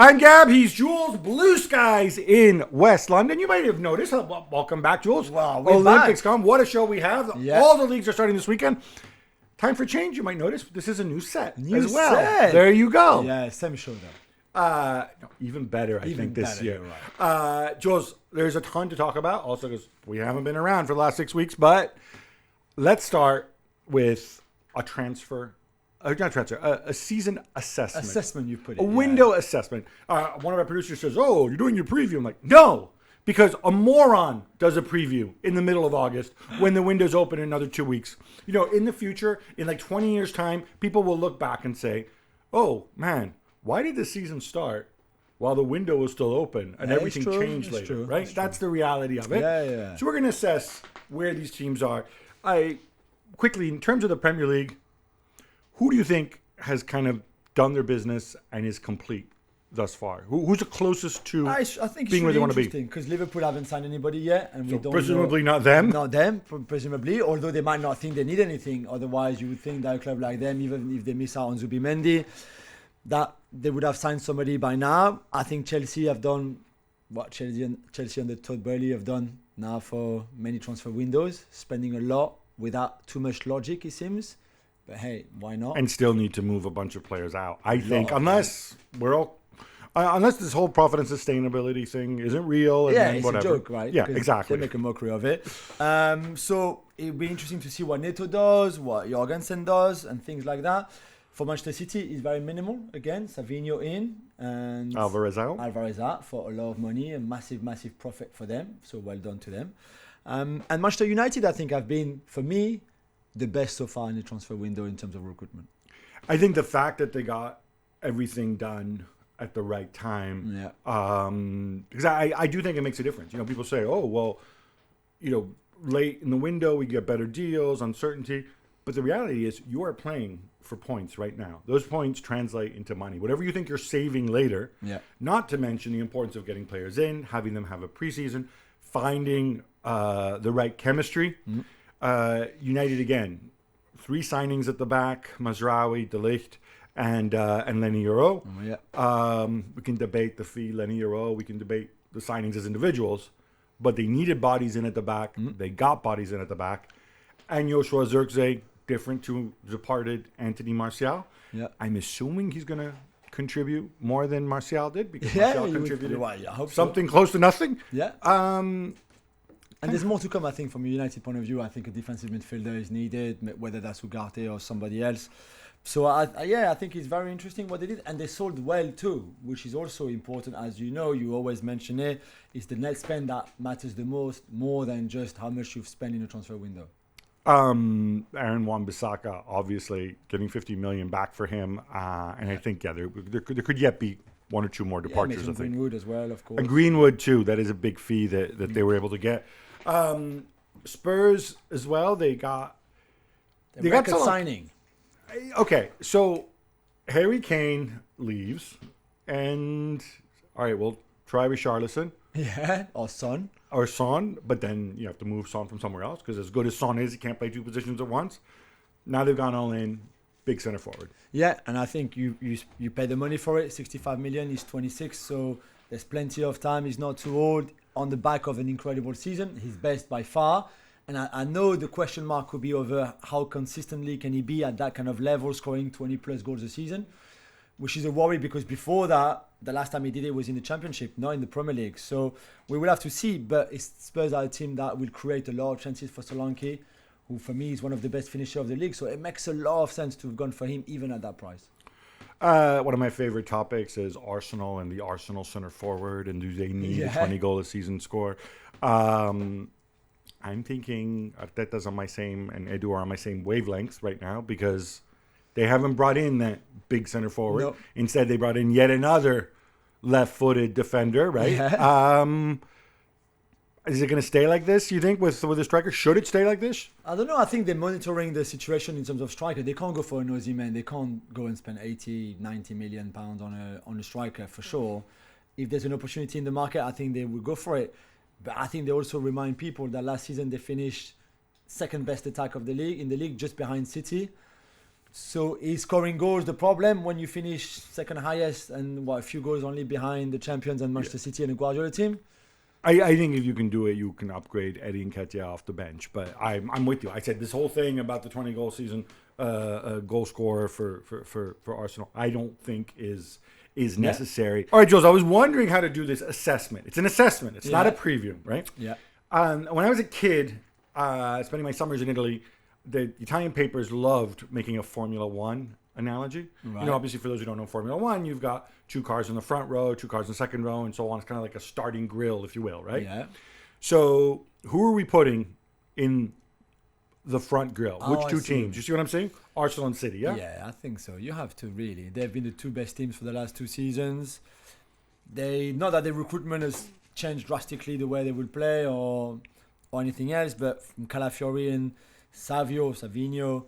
I'm Gab. He's Jules. Blue skies in West London. You might have noticed. Welcome back, Jules. Wow, we're Olympics back. come. What a show we have. Yeah. All the leagues are starting this weekend. Time for change. You might notice this is a new set New as well. set. There you go. Yeah, same show though. No, even better, I think, this better, year. you're right. Jules, there's a ton to talk about. Also, because we haven't been around for the last 6 weeks. But let's start with a transfer. Not transfer, a season assessment. Assessment, you put it. A window assessment. One of our producers says, "Oh, you're doing your preview." I'm like, "No, because a moron does a preview in the middle of August when the window's open in another 2 weeks." You know, in the future, in like 20 years' time, people will look back and say, "Oh man, why did the season start while the window was still open and Yeah, everything it's true, changed it's later?" true, Right? it's That's the reality of it. Yeah. So we're going to assess where these teams are. Quickly, in terms of the Premier League, who do you think has kind of done their business and is complete thus far? Who's the closest to I think being it's where they really want to be? interesting because Liverpool haven't signed anybody yet, and we don't Presumably know. not them. Not them, presumably. Although they might not think they need anything. Otherwise, you would think that a club like them, even if they miss out on Zubimendi, that they would have signed somebody by now. I think Chelsea have done what Chelsea and the Todd Burley have done now for many transfer windows, spending a lot without too much logic, it seems. But hey, why not? And still need to move a bunch of players out. I think, of unless this whole profit and sustainability thing isn't real. And Yeah, then it's whatever. a joke, right? Yeah, Because exactly. They make a mockery of it. So it'll be interesting to see what Neto does, what Jorgensen does, and things like that. For Manchester City, it's very minimal. Again, Savinho in and Alvarez out. Alvarez out for a lot of money, a massive profit for them. So well done to them. And Manchester United, I think, have been, for me, the best so far in the transfer window in terms of recruitment. I think the fact that they got everything done at the right time. Yeah. Because I do think it makes a difference. You know, people say, "Oh, well, you know, late in the window we get better deals, uncertainty." But the reality is, you are playing for points right now. Those points translate into money. Whatever you think you're saving later. Yeah. Not to mention the importance of getting players in, having them have a preseason, finding the right chemistry. United again, 3 signings at the back: Mazraoui, De Ligt, and Lenny Euro. We can debate the fee, Lenny Euro. We can debate the signings as individuals, but they needed bodies in at the back. They got bodies in at the back, and Joshua Zirkzee, different to departed Anthony Martial. Yeah. I'm assuming he's going to contribute more than Martial did because Yeah, Martial you would- contributed I hope so. something close to nothing. Yeah. And there's more to come, I think, from a United point of view. I think a defensive midfielder is needed, whether that's Ugarte or somebody else. So, I think it's very interesting what they did. And they sold well, too, which is also important. As you know, you always mention it. It's the net spend that matters the most, more than just how much you've spent in a transfer window. Aaron Wan-Bissaka, obviously, getting 50 million back for him. And I think, there could yet be 1 or 2 more departures, I think. Greenwood as well, of course. And Greenwood, too. That is a big fee that they were able to get. Spurs as well. They got record signing. Okay, so Harry Kane leaves, and all right, we'll try Richarlison Yeah, or Son. or Son, but then you have to move Son from somewhere else because as good as Son is, he can't play 2 positions at once. Now they've gone all in, big center forward. Yeah, and I think you pay the money for it. 65 million. He's 26, so there's plenty of time. He's not too old. On the back of an incredible season, his best by far. And I know the question mark could be over how consistently can he be at that kind of level, scoring 20 plus goals a season, which is a worry because before that, the last time he did it was in the Championship, not in the Premier League. So we will have to see. But Spurs are a team that will create a lot of chances for Solanke, who for me is one of the best finishers of the league. So it makes a lot of sense to have gone for him even at that price. One of my favorite topics is Arsenal and the Arsenal center forward, and do they need a 20 goal a season score? I'm thinking Arteta's on my same and Edu are on my same wavelengths right now because they haven't brought in that big center forward. Nope. Instead, they brought in yet another left-footed defender, right? Yeah. Is it going to stay like this, you think, with the striker? Should it stay like this? I don't know. I think they're monitoring the situation in terms of striker. They can't go for an Osimhen. They can't go and spend 80, 90 million pounds on a striker for sure. If there's an opportunity in the market, I think they will go for it. But I think they also remind people that last season they finished second best attack of the league, just behind City. So is scoring goals the problem when you finish second highest and a few goals only behind the champions and Manchester City and the Guardiola team? I think if you can do it, you can upgrade Eddie Nketiah off the bench. But I'm with you. I said this whole thing about the 20-goal season goal scorer for Arsenal, I don't think is necessary. All right, Jules, I was wondering how to do this assessment. It's an assessment. It's not a preview, right? Yeah. When I was a kid, spending my summers in Italy, the Italian papers loved making a Formula One analogy. Right. You know, obviously, for those who don't know Formula One, you've got 2 cars in the front row, 2 cars in the second row, and so on. It's kind of like a starting grill, if you will, right? Yeah. So who are we putting in the front grill? Which two teams? You see what I'm saying? Arsenal and City, yeah? Yeah, I think so. You have to really. They've been the 2 best teams for the last 2 seasons. Not that the recruitment has changed drastically the way they will play or anything else, but from Calafiori and Savinho,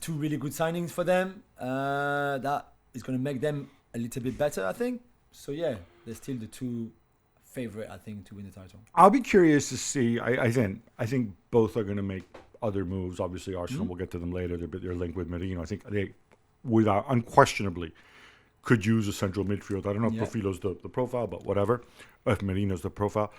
2 really good signings for them. That is going to make them a little bit better, I think. So yeah, they're still the 2 favorite, I think, to win the title. I'll be curious to see. I think both are going to make other moves. Obviously, Arsenal, we'll get to them later. They're linked with Marino. I think they, without unquestionably, could use a central midfield. I don't know if Profilo's the profile, but whatever. If Marino's the profile.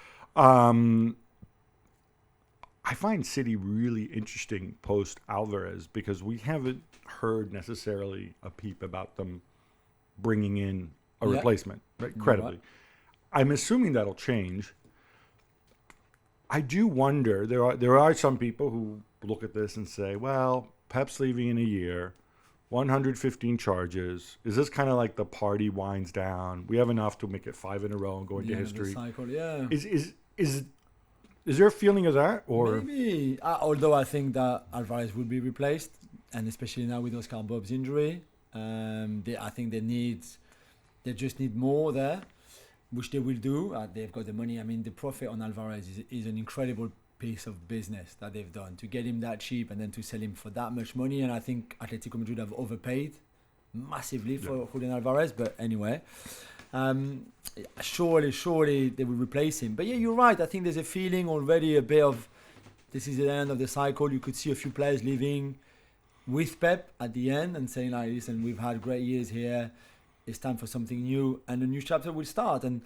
I find City really interesting post Alvarez because we haven't heard necessarily a peep about them bringing in a replacement, right? Credibly. Right. I'm assuming that'll change. I do wonder, there are some people who look at this and say, well, Pep's leaving in a year, 115 charges. Is this kind of like the party winds down? We have enough to make it 5 in a row and go into history. Cycle, yeah. Is there a feeling of that? Or maybe, although I think that Alvarez will be replaced, and especially now with Oscar Bob's injury, I think they just need more there, which they will do. They've got the money. I mean, the profit on Alvarez is an incredible piece of business that they've done to get him that cheap and then to sell him for that much money. And I think Atletico Madrid have overpaid massively for Julian Alvarez. But anyway, surely they will replace him. But yeah, you're right. I think there's a feeling already a bit of this is the end of the cycle. You could see a few players leaving with Pep at the end and saying, like, listen, we've had great years here. It's time for something new, and a new chapter will start. And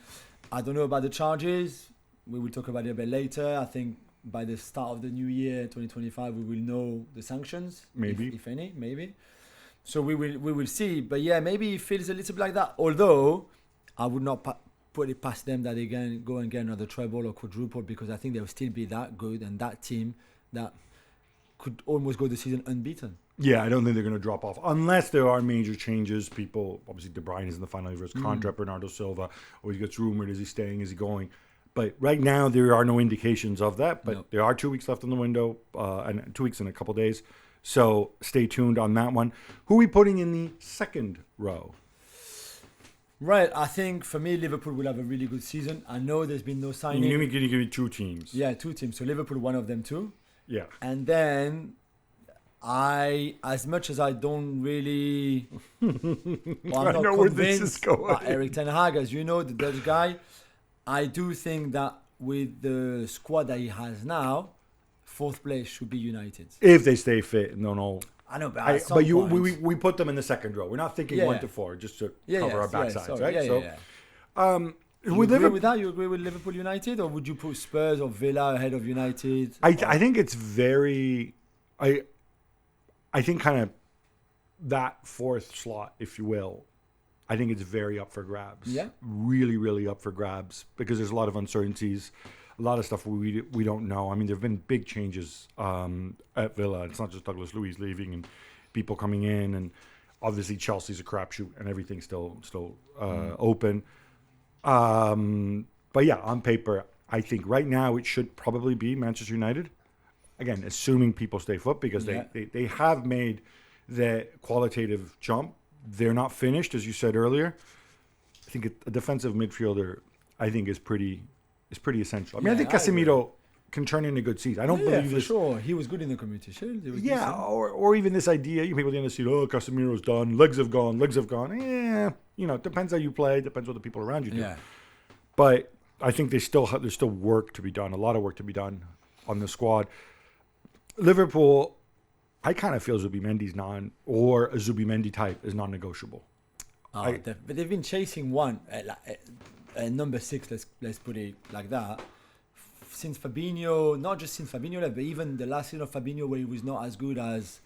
I don't know about the charges. We will talk about it a bit later. I think by the start of the new year, 2025, we will know the sanctions, maybe, if any, maybe. So we will see. But yeah, maybe it feels a little bit like that. Although I would not put it past them that they can go and get another treble or quadruple, because I think they'll still be that good and that team that could almost go the season unbeaten. Yeah, I don't think they're going to drop off unless there are major changes. People, obviously, De Bruyne is in the final year of his contract. Bernardo Silva, always gets rumored: is he staying? Is he going? But right now, there are no indications of that. But there are 2 weeks left in the window, and 2 weeks in a couple of days. So stay tuned on that one. Who are we putting in the second row? Right, I think for me, Liverpool will have a really good season. I know there's been no signing. Can you give me 2 teams? Yeah, 2 teams. So Liverpool, one of them too. Yeah. And then as much as I don't really, I'm not know where this is going. But Erik ten Hag, as you know, the Dutch guy, I do think that with the squad that he has now, 4th place should be United. If they stay fit and don't all. I know, but we put them in the second row. We're not thinking 1 to 4 just to cover our backsides, right? You agree with that? You agree with Liverpool United, or would you put Spurs or Villa ahead of United? I think it's very. I think kind of that 4th slot, if you will, I think it's very up for grabs. Yeah. Really, really up for grabs because there's a lot of uncertainties, a lot of stuff we don't know. I mean, there have been big changes at Villa. It's not just Douglas Luiz leaving and people coming in, and obviously Chelsea's a crapshoot and everything's still open. But yeah, on paper, I think right now it should probably be Manchester United. Again, assuming people stay put, because they have made the qualitative jump. They're not finished, as you said earlier. I think a defensive midfielder, I think, is pretty essential. I mean, I think Casemiro can turn in a good season. I don't believe this. Sure. He was good in the Community Shield. Or even this idea, people at the end of the season, Casemiro's done, legs have gone. Yeah, it depends how you play, depends what the people around you do. Yeah. But I think there's still work to be done, a lot of work to be done on the squad. Liverpool, I kind of feel Zubimendi's or a Zubimendi type is non-negotiable. But they've been chasing one, number 6, let's put it like that, since Fabinho, not just since Fabinho left, but even the last season of Fabinho where he was not as good as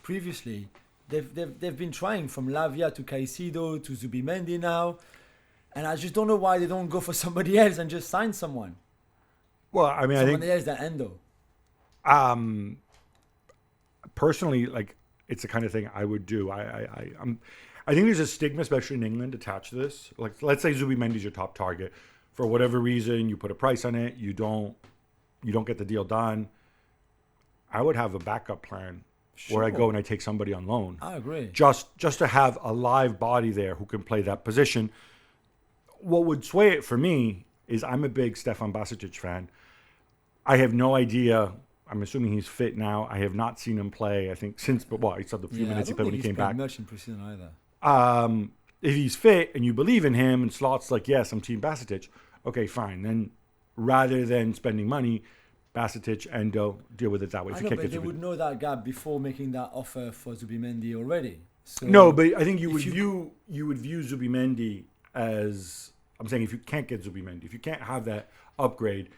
previously. They've been trying from Lavia to Caicedo to Zubimendi now, and I just don't know why they don't go for somebody else and just sign someone. Well, I mean, Somebody else than Endo. Personally, like, it's the kind of thing I would do. I think there's a stigma, especially in England, attached to this. Like, let's say Zubimendi's your top target. For whatever reason, you put a price on it, you don't get the deal done. I would have a backup plan where I go and I take somebody on loan. I agree. Just to have a live body there who can play that position. What would sway it for me is I'm a big Stefan Basic fan. I have no idea. I'm assuming he's fit now. I have not seen him play, I think, since, he saw the few minutes he played when he came back. Much in preseason either. If he's fit and you believe in him and Slot's like, yes, I'm Team Basic, okay, fine. Then rather than spending money, Basic, Endo, deal with it that way. I know, but they would know that gap before making that offer for Zubimendi already. So no, but I think you would view Zubimendi as, I'm saying, if you can't get Zubimendi, if you can't have that upgrade,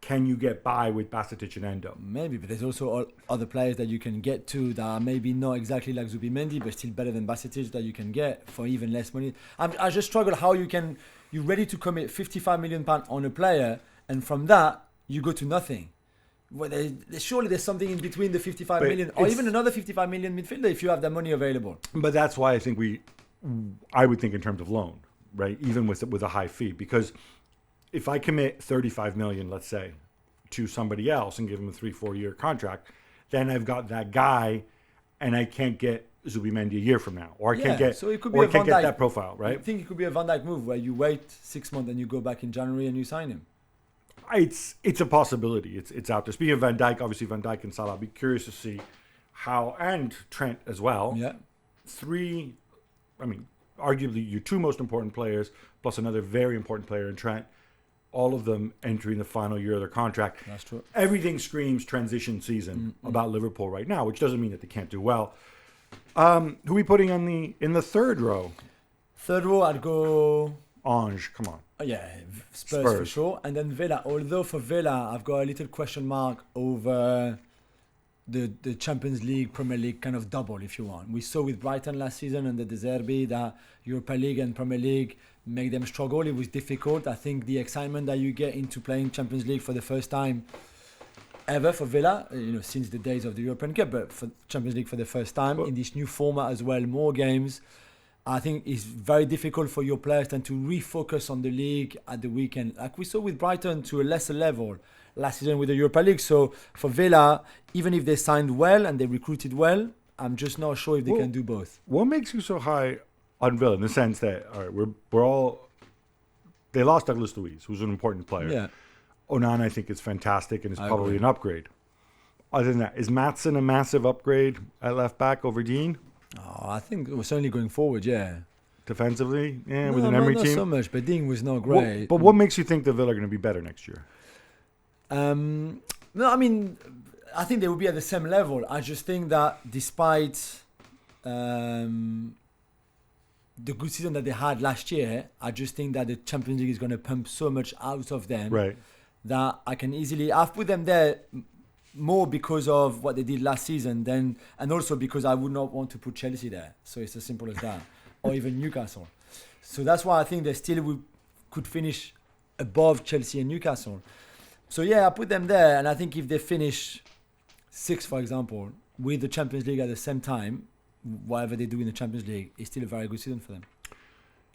can you get by with Basic and Endo? Maybe, but there's also other players that you can get to that are maybe not exactly like Zubimendi, but still better than Basic that you can get for even less money. I just struggle how you're ready to commit £55 million on a player, and from that, you go to nothing. Well, surely there's something in between the 55 million or even another 55 million midfielder if you have that money available. But that's why I think I would think in terms of loan, right? Even with a high fee, because if I commit 35 million, let's say, to somebody else and give him a 3-4 year contract, then I've got that guy, and I can't get Zubimendi a year from now, or I can't get that profile, right? I think it could be a Van Dijk move where you wait 6 months and you go back in January and you sign him. It's a possibility. It's out there. Speaking of Van Dijk, obviously Van Dijk and Salah, I'd be curious to see how, and Trent as well. Yeah. Arguably your 2 most important players, plus another very important player in Trent, all of them entering the final year of their contract. That's true. Everything screams transition season about Liverpool right now, which doesn't mean that they can't do well. Who are we putting in the third row? Third row, I'd go Ange, come on. Spurs for sure. And then Villa. Although for Villa, I've got a little question mark over the Champions League, Premier League kind of double, if you want. We saw with Brighton last season and the De Zerbi that Europa League and Premier League make them struggle. It was difficult. I think the excitement that you get into playing Champions League for the first time ever for Villa, since the days of the European Cup, but for Champions League for the first time in this new format as well, more games. I think it's very difficult for your players then to refocus on the league at the weekend, like we saw with Brighton to a lesser level last season with the Europa League. So for Villa, even if they signed well and they recruited well, I'm just not sure if they can do both. What makes you so high on Villa in the sense that they lost Douglas Luiz, who's an important player. Yeah. Onana, I think, is fantastic and is probably an upgrade. Other than that, is Maatsen a massive upgrade at left back over Dean? Oh, I think it was certainly going forward, yeah. Defensively, with an Emery not team? Not so much, but Dean was not great. But what makes you think the Villa are going to be better next year? No, I mean, I think they will be at the same level. I just think that despite the good season that they had last year, I just think that the Champions League is going to pump so much out of them that I can easily... I've put them there more because of what they did last season and also because I would not want to put Chelsea there. So it's as simple as that. Or even Newcastle. So that's why I think they still could finish above Chelsea and Newcastle. So I put them there, and I think if they finish 6th, for example, with the Champions League at the same time, whatever they do in the Champions League, it's still a very good season for them.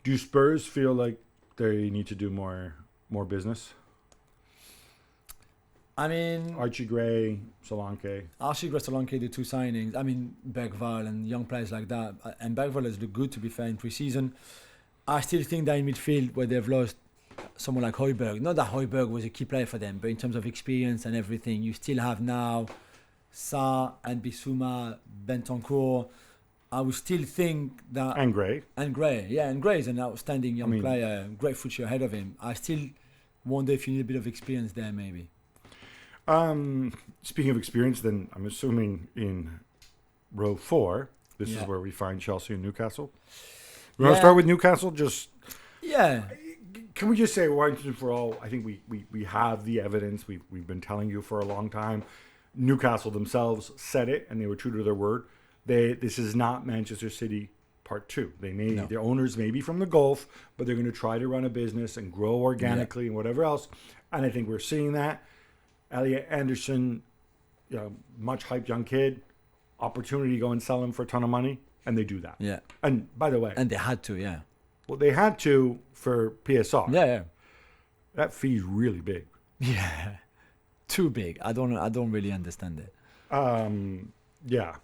Do Spurs feel like they need to do more business? I mean... Archie Gray, Solanke, the 2 signings. I mean, Bergvall and young players like that. And Bergvall has looked good, to be fair, in pre-season. I still think that in midfield, where they've lost someone like Højbjerg, not that Højbjerg was a key player for them, but in terms of experience and everything, you still have now Sa and Bissouma, Bentancur. I would still think that... And Gray. And Gray is an outstanding young player, great future ahead of him. I still wonder if you need a bit of experience there, maybe. Speaking of experience, then I'm assuming in row 4, this is where we find Chelsea and Newcastle. We want to start with Newcastle? Can we just say once and for all, I think we have the evidence. We've been telling you for a long time. Newcastle themselves said it, and they were true to their word. This is not Manchester City Part 2. Their owners may be from the Gulf, but they're going to try to run a business and grow organically and whatever else. And I think we're seeing that. Elliot Anderson, much hyped young kid, opportunity to go and sell him for a ton of money, and they do that. Yeah. And by the way, and they had to, yeah. Well, they had to for PSR. Yeah. That fee's really big. Yeah. Too big. I don't really understand it. Yeah.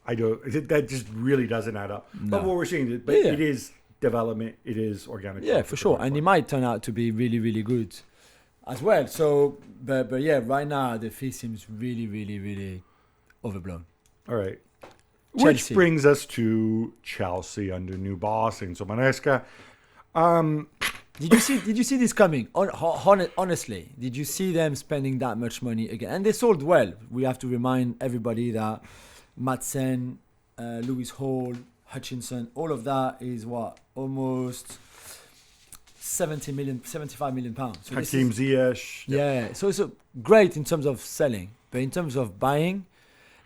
I don't. That just really doesn't add up. No. But what we're seeing, it is development. It is organic. Yeah, for sure. And it might turn out to be really, really good as well. So, but yeah, right now the fee seems really, really, really overblown. All right. Chelsea. Which brings us to Chelsea under new boss, Enzo Maresca. Did you see this coming? Honestly, did you see them spending that much money again? And they sold well. We have to remind everybody that Madsen, Lewis Hall, Hutchinson, all of that is almost 75 million pounds. So Hakeem Ziyech. Yeah, so it's great in terms of selling, but in terms of buying,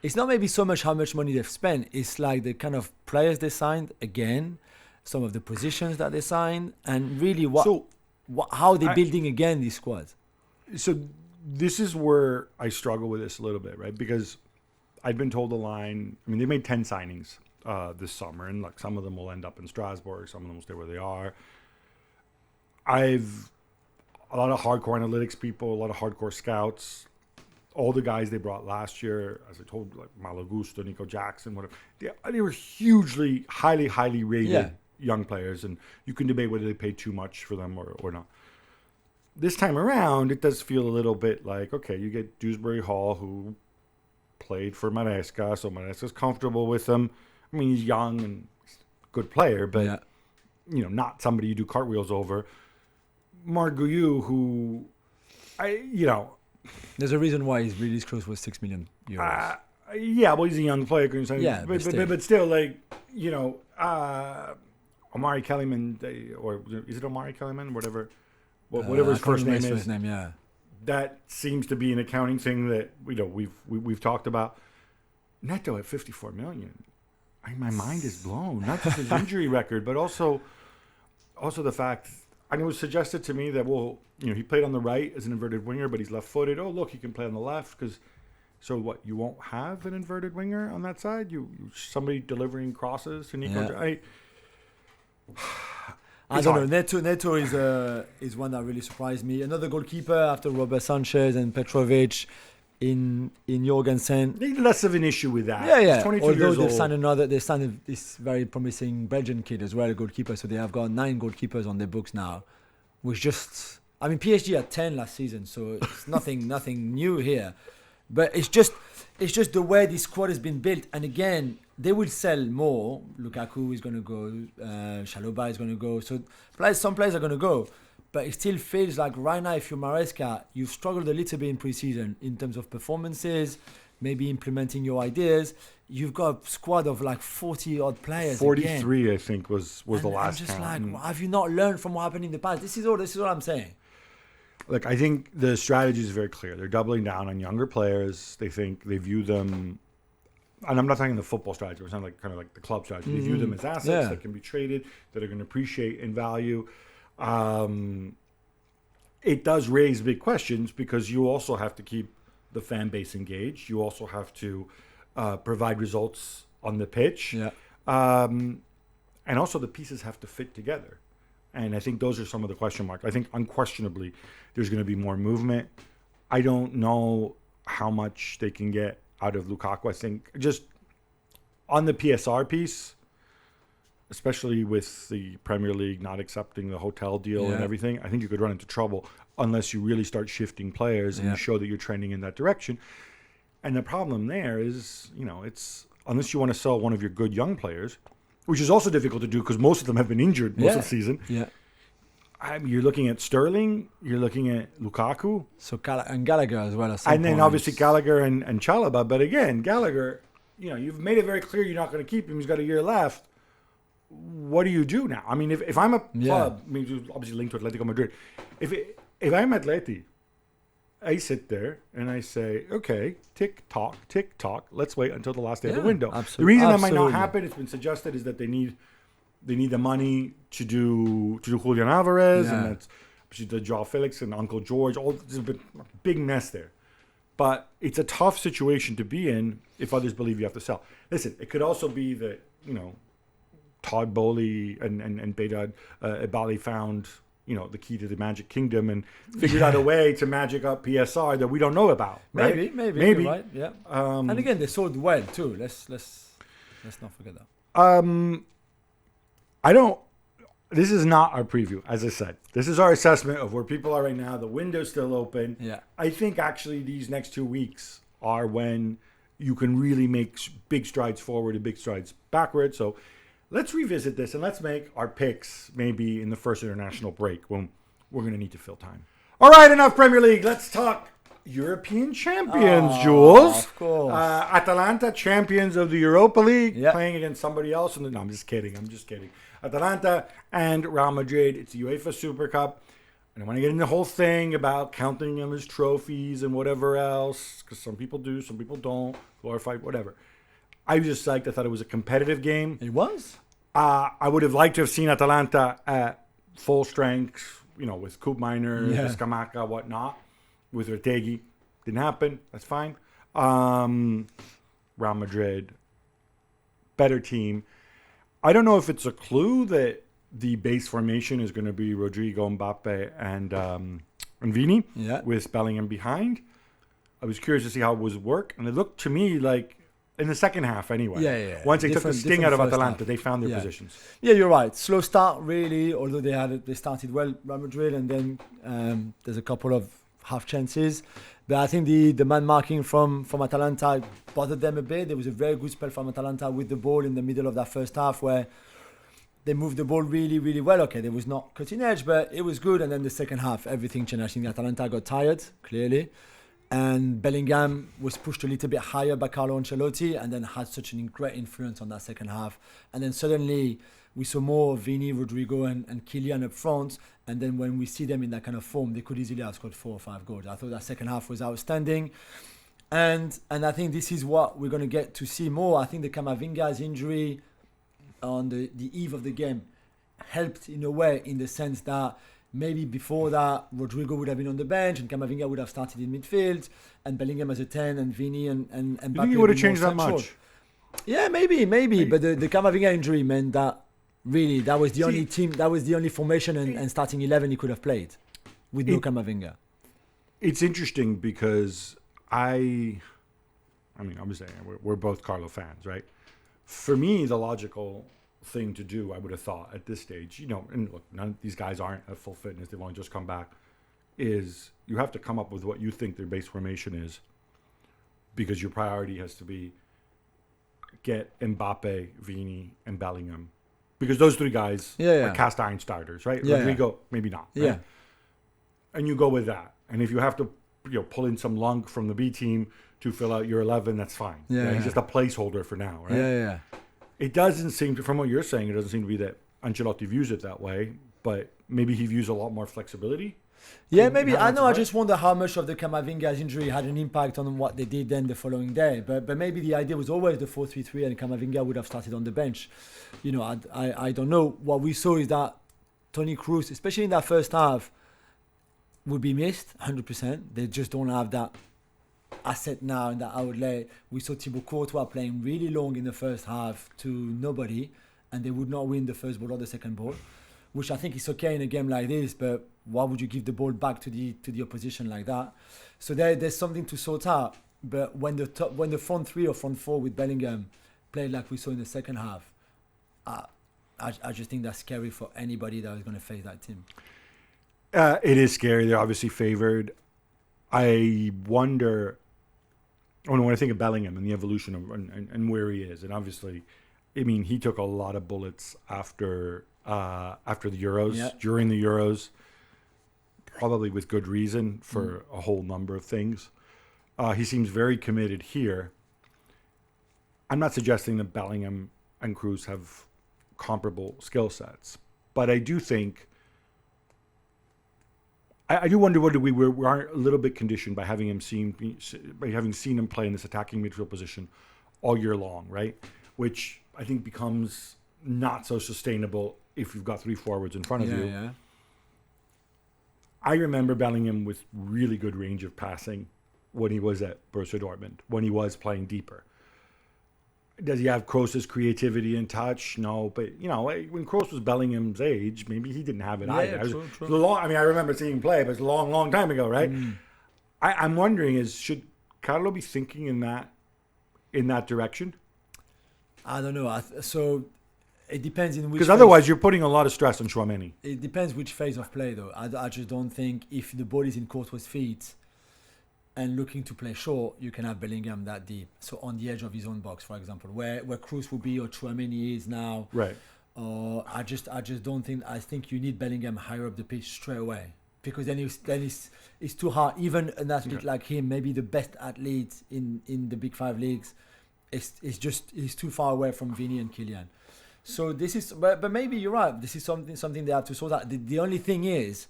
it's not maybe so much how much money they've spent. It's like the kind of players they signed again, some of the positions that they signed, and really how they're building again this squad. So this is where I struggle with this a little bit, right? Because I'd been told the line. I mean, they made 10 signings this summer, and like some of them will end up in Strasbourg, some of them will stay where they are. A lot of hardcore analytics people, a lot of hardcore scouts. All the guys they brought last year, as I told, like Malagusto, Nico Jackson, whatever, they were hugely, highly rated young players, and you can debate whether they paid too much for them or not. This time around, it does feel a little bit like, okay, you get Dewsbury Hall, who played for Maresca, so Maresca's comfortable with him. I mean, he's young and good player, but not somebody you do cartwheels over. Margulieu, who, there's a reason why his release clause was €6 million. Well, he's a young player. But still, like, Omari Kellyman, or is it Omari Kellyman? Whatever his first name is. That seems to be an accounting thing that we've talked about. Neto at 54 million. My mind is blown. Not just his injury record, but also the fact. And it was suggested to me that he played on the right as an inverted winger, but he's left-footed. Oh, look, he can play on the left so what? You won't have an inverted winger on that side? You somebody delivering crosses to Nico? Yeah. I don't know. Neto is one that really surprised me. Another goalkeeper after Robert Sanchez and Petrovic in Jorgensen. Less of an issue with that. Yeah. He's 22 Although years they signed this very promising Belgian kid as well, a goalkeeper. So they have got 9 goalkeepers on their books now, which PSG had 10 last season, so it's nothing new here. But it's just the way this squad has been built. And again, they will sell more. Lukaku is going to go. Chalobah is going to go. So some players are going to go. But it still feels like right now, if you're Maresca, you've struggled a little bit in pre-season in terms of performances, maybe implementing your ideas. You've got a squad of like 40-odd players. 43, again. I think, was the last count. I'm just like, have you not learned from what happened in the past? This is what I'm saying. Look, I think the strategy is very clear. They're doubling down on younger players. They view them, and I'm not talking the football strategy. It's not like kind of like the club strategy. They view them as assets that can be traded, that are going to appreciate in value. It does raise big questions because you also have to keep the fan base engaged. You also have to provide results on the pitch. Yeah. And also the pieces have to fit together. And I think those are some of the question marks. I think unquestionably there's going to be more movement. I don't know how much they can get out of Lukaku. I think just on the PSR piece, especially with the Premier League not accepting the hotel deal and everything, I think you could run into trouble unless you really start shifting players and you show that you're trending in that direction. And the problem there is, it's unless you want to sell one of your good young players, which is also difficult to do because most of them have been injured most of the season. Yeah. You're looking at Sterling. You're looking at Lukaku. So and Gallagher as well. And then obviously Gallagher and Chalobah. But again, Gallagher, you've made it very clear you're not going to keep him. He's got a year left. What do you do now? I mean, if I'm a club, I mean, obviously linked to Atletico Madrid. If I'm Atleti, I sit there and I say, okay, tick tock, let's wait until the last day of the window. Absolutely. The reason that might not happen, it's been suggested, is that they need the money to do Julian Alvarez, and that's the Joao Felix and Uncle George. There's a big mess there. But it's a tough situation to be in if others believe you have to sell. Listen, it could also be that, Todd Bowley and Beta Bali found the key to the Magic Kingdom and figured out a way to magic up PSR that we don't know about. Right? Maybe. You're right. Yeah. And again, they sold well too. Let's not forget that. This is not our preview, as I said. This is our assessment of where people are right now. The window's still open. Yeah. I think actually these next 2 weeks are when you can really make big strides forward and big strides backward. So let's revisit this and let's make our picks maybe in the first international break when we're going to need to fill time. All right, enough Premier League. Let's talk European champions, Jules. Of course. Atalanta, champions of the Europa League, playing against somebody else. No, I'm just kidding. Atalanta and Real Madrid. It's the UEFA Super Cup. I don't want to get into the whole thing about counting them as trophies and whatever else, because some people do, some people don't. Glorified, whatever. I was just psyched. I thought it was a competitive game. It was. I would have liked to have seen Atalanta at full strength, with Koop Minor, Scamacca, whatnot, with Retegui. Didn't happen. That's fine. Real Madrid, better team. I don't know if it's a clue that the base formation is going to be Rodrigo, Mbappe, and Vini, with Bellingham behind. I was curious to see how it would work, and it looked to me like, in the second half anyway. Once they took the sting out of Atalanta, they found their positions. Yeah, you're right. Slow start, really, although they started well, Real Madrid, and then there's a couple of half chances. But I think the man marking from Atalanta bothered them a bit. There was a very good spell from Atalanta with the ball in the middle of that first half where they moved the ball really, really well. Okay, there was not cutting edge, but it was good. And then the second half, everything changed. I think Atalanta got tired, clearly. And Bellingham was pushed a little bit higher by Carlo Ancelotti and then had such an great influence on that second half. And then suddenly we saw more of Vini, Rodrigo and Kylian up front. And then when we see them in that kind of form, they could easily have scored 4 or 5 goals. I thought that second half was outstanding. And I think this is what we're going to get to see more. I think the Camavinga's injury on the eve of the game helped in a way, in the sense that maybe before that, Rodrigo would have been on the bench and Camavinga would have started in midfield and Bellingham as a 10 and Vini and Mbappe. You think it would have changed that much? Yeah, maybe. But the Camavinga injury meant that really that was the only team, that was the only formation and starting 11 he could have played with no Camavinga. It's interesting because I mean, obviously we're both Carlo fans, right? For me, the logical thing to do, I would have thought at this stage, and look, none of these guys aren't at full fitness, they've only just come back, is you have to come up with what you think their base formation is, because your priority has to be get Mbappe, Vini, and Bellingham, because those three guys are cast iron starters, right? Rodrigo, maybe not, right? And you go with that, and if you have to pull in some lunk from the B team to fill out your 11, that's fine. He's just a placeholder for now, right? It doesn't seem to, from what you're saying, it doesn't seem to be that Ancelotti views it that way, but maybe he views a lot more flexibility. Maybe. I know. I just wonder how much of the Camavinga's injury had an impact on what they did then the following day. But maybe the idea was always the 4-3-3 and Camavinga would have started on the bench. I don't know. What we saw is that Toni Kroos, especially in that first half, would be missed 100%. They just don't have that asset now in that outlet. We saw Thibaut Courtois playing really long in the first half to nobody, and they would not win the first ball or the second ball, which I think is okay in a game like this, but why would you give the ball back to the opposition like that? So there's something to sort out. But when the front three or front four with Bellingham played like we saw in the second half, I just think that's scary for anybody that is going to face that team. It is scary. They're obviously favored. I wonder, when I think of Bellingham and the evolution of and where he is, and obviously, I mean, he took a lot of bullets after after the Euros, during the Euros, probably with good reason for a whole number of things. He seems very committed here. I'm not suggesting that Bellingham and Kroos have comparable skill sets, but I do think, I do wonder whether we are a little bit conditioned by having seen him play in this attacking midfield position all year long, right? Which I think becomes not so sustainable if you've got three forwards in front of you. Yeah. I remember Bellingham with really good range of passing when he was at Borussia Dortmund, when he was playing deeper. Does he have Kroos's creativity and touch? No, but when Kroos was Bellingham's age, maybe he didn't have it either. True. I remember seeing him play, but it's a long, long time ago, right? I'm wondering should Carlo be thinking in that direction? I don't know. So it depends in which. Because otherwise, you're putting a lot of stress on Tchouaméni. It depends which phase of play, though. I just don't think if the ball is in Courtois' feet and looking to play short, you can have Bellingham that deep. So on the edge of his own box, for example, where Kroos will be or Tchouaméni is now. Right. I just don't think. I think you need Bellingham higher up the pitch straight away, because then it's too hard. Even an athlete like him, maybe the best athlete in the big five leagues, he's too far away from Vini and Kylian. So this is, but maybe you're right. This is something they have to sort out. The only thing is,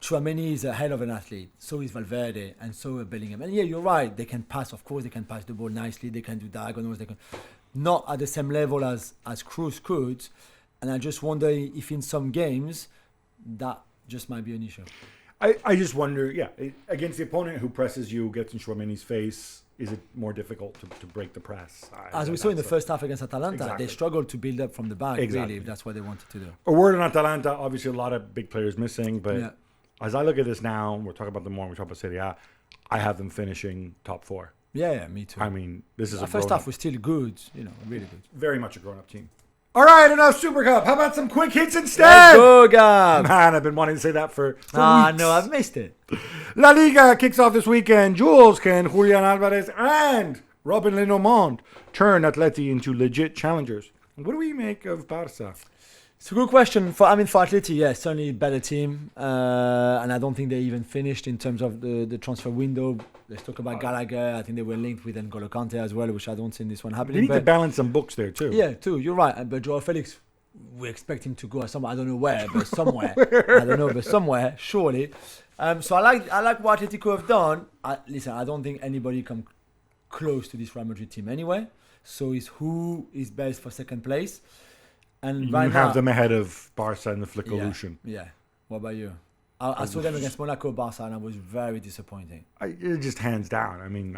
Tchouaméni is a hell of an athlete. So is Valverde, and so is Bellingham. And yeah, you're right. They can pass. Of course, they can pass the ball nicely. They can do diagonals. They can, not at the same level as Kroos could. And I just wonder if in some games that just might be an issue. I just wonder, against the opponent who presses you, gets in Tchouaméni's face, is it more difficult to break the press? As we saw in the first half against Atalanta, Exactly. they struggled to build up from the back, Exactly. really, if that's what they wanted to do. A word on Atalanta, obviously a lot of big players missing, but as I look at this now, we're talking about them more when we talk about Serie A, I have them finishing top four. Yeah, me too. I mean, this is the first half was still good, really good. Very much a grown-up team. All right, enough Super Cup. How about some quick hits instead? Let's go, Gab. Man, I've been wanting to say that for weeks. No, I've missed it. La Liga kicks off this weekend. Jules, can Julian Alvarez and Robin Lenormand turn Atleti into legit challengers? What do we make of Barca? It's a good question. For Atleti, certainly a better team. And I don't think they even finished in terms of the transfer window. Let's talk about Gallagher. I think they were linked with N'Golo Kante as well, which I don't see in this one happening. They need to balance some books there too. Yeah, too. You're right. But Joao Felix, we expect him to go somewhere. I don't know where, but somewhere. I don't know, but somewhere, surely. So I like what Atletico have done. Listen, I don't think anybody come close to this Real Madrid team anyway. So it's who is best for second place. And you have them ahead of Barca in the Flickolution. Yeah. What about you? I saw them against Monaco, Barca, and I was very disappointing. It just hands down. I mean,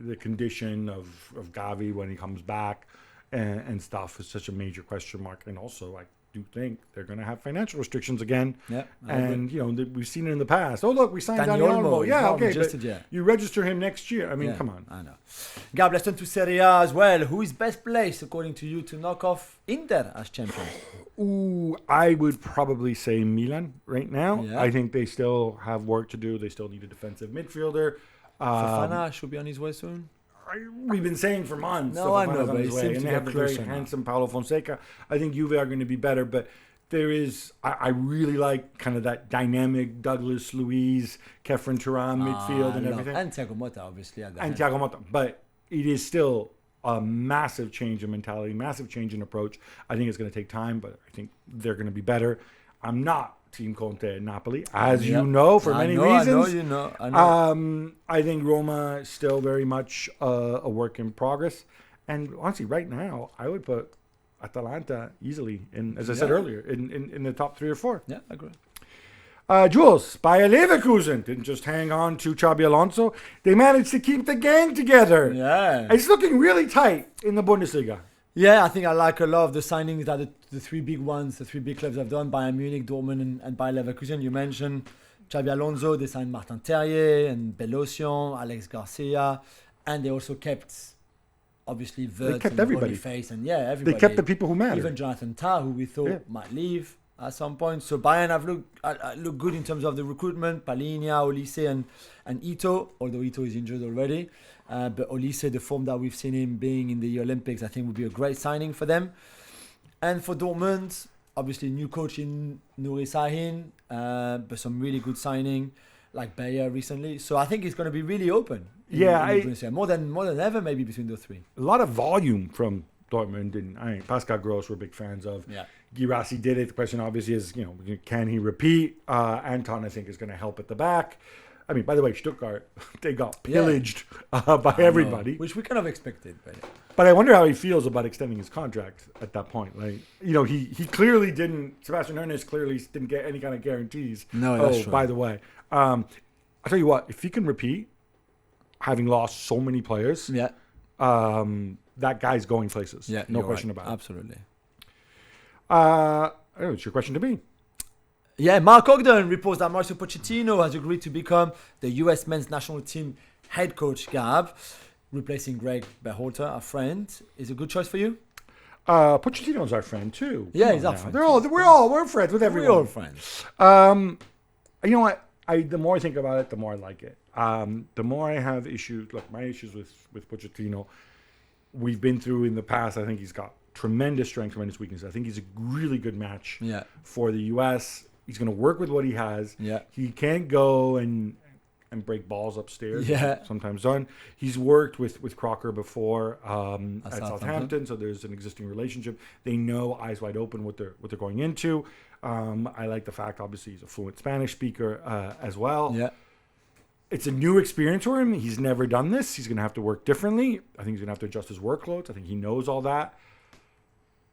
the condition of Gavi when he comes back and stuff is such a major question mark. And also, I do think they're going to have financial restrictions again. Yeah, and we've seen it in the past. Oh, look, we signed Dani Olmo. Yeah, okay, but you register him next year. I mean, come on. I know. Gab, let's turn to Serie A as well. Who is best placed, according to you, to knock off Inter as champions? Ooh, I would probably say Milan right now. Yeah. I think they still have work to do. They still need a defensive midfielder. Fofana should be on his way soon. We've been saying for months. No, I know, but it seems and they have a very handsome Paulo Fonseca. I think Juve are going to be better, but there is. I really like kind of that dynamic Douglas Luiz, Kefren Turan midfield and everything. And Thiago Motta, obviously. Thiago Motta, but it is still a massive change in mentality, massive change in approach. I think it's going to take time, but I think they're going to be better. I'm not Team Conte at Napoli, as you know, for many reasons. I know. I think Roma is still very much a work in progress. And honestly, right now, I would put Atalanta easily, as I said earlier, in the top 3 or 4. Yeah, I agree. Jules, Bayer Leverkusen didn't just hang on to Xabi Alonso. They managed to keep the gang together. Yeah. It's looking really tight in the Bundesliga. Yeah, I think I like a lot of the signings that the 3 big ones, the 3 big clubs have done. Bayern Munich, Dortmund and Bayer Leverkusen. You mentioned Xabi Alonso. They signed Martin Terrier and Belocian, Alex Garcia. And they also kept, obviously, Wirtz and everybody. Boniface. And everybody. They kept the people who matter. Even Jonathan Tah, who we thought might leave at some point. So Bayern have looked good in terms of the recruitment. Palinia, Olise and Ito, although Ito is injured already. But Olise, the form that we've seen him being in the Olympics, I think would be a great signing for them. And for Dortmund, obviously new coach in Nouri Sahin, but some really good signing like Bayer recently. So I think it's going to be really open. More than ever maybe between those three. A lot of volume from Dortmund, and Pascal Gross we're big fans of. Yeah. Guirassy did it. The question obviously is, can he repeat? Anton, I think, is going to help at the back. I mean, by the way, Stuttgart, they got pillaged by everybody. Which we kind of expected. But I wonder how he feels about extending his contract at that point. Like, he clearly didn't, Sebastian Hoeneß clearly didn't get any kind of guarantees. No, that's true. By the way, I'll tell you what, if he can repeat, having lost so many players, that guy's going places. Yeah, no question about it. Absolutely. It's your question to me. Yeah, Mark Ogden reports that Mauricio Pochettino has agreed to become the US men's national team head coach, Gab, replacing Greg Berhalter, our friend. Is a good choice for you? Pochettino's our friend too. Yeah, he's our friend. We're friends with everyone. We're all friends. You know what? The more I think about it, the more I like it. The more I have issues. Look, my issues with Pochettino, we've been through in the past. I think he's got tremendous strength, tremendous weakness. I think he's a really good match for the US. He's going to work with what he has. Yeah. He can't go and break balls upstairs. Yeah. Sometimes done. He's worked with Crocker before at Southampton, so there's an existing relationship. They know eyes wide open what they're going into. I like the fact, obviously, he's a fluent Spanish speaker as well. Yeah. It's a new experience for him. He's never done this. He's going to have to work differently. I think he's going to have to adjust his workloads. I think he knows all that.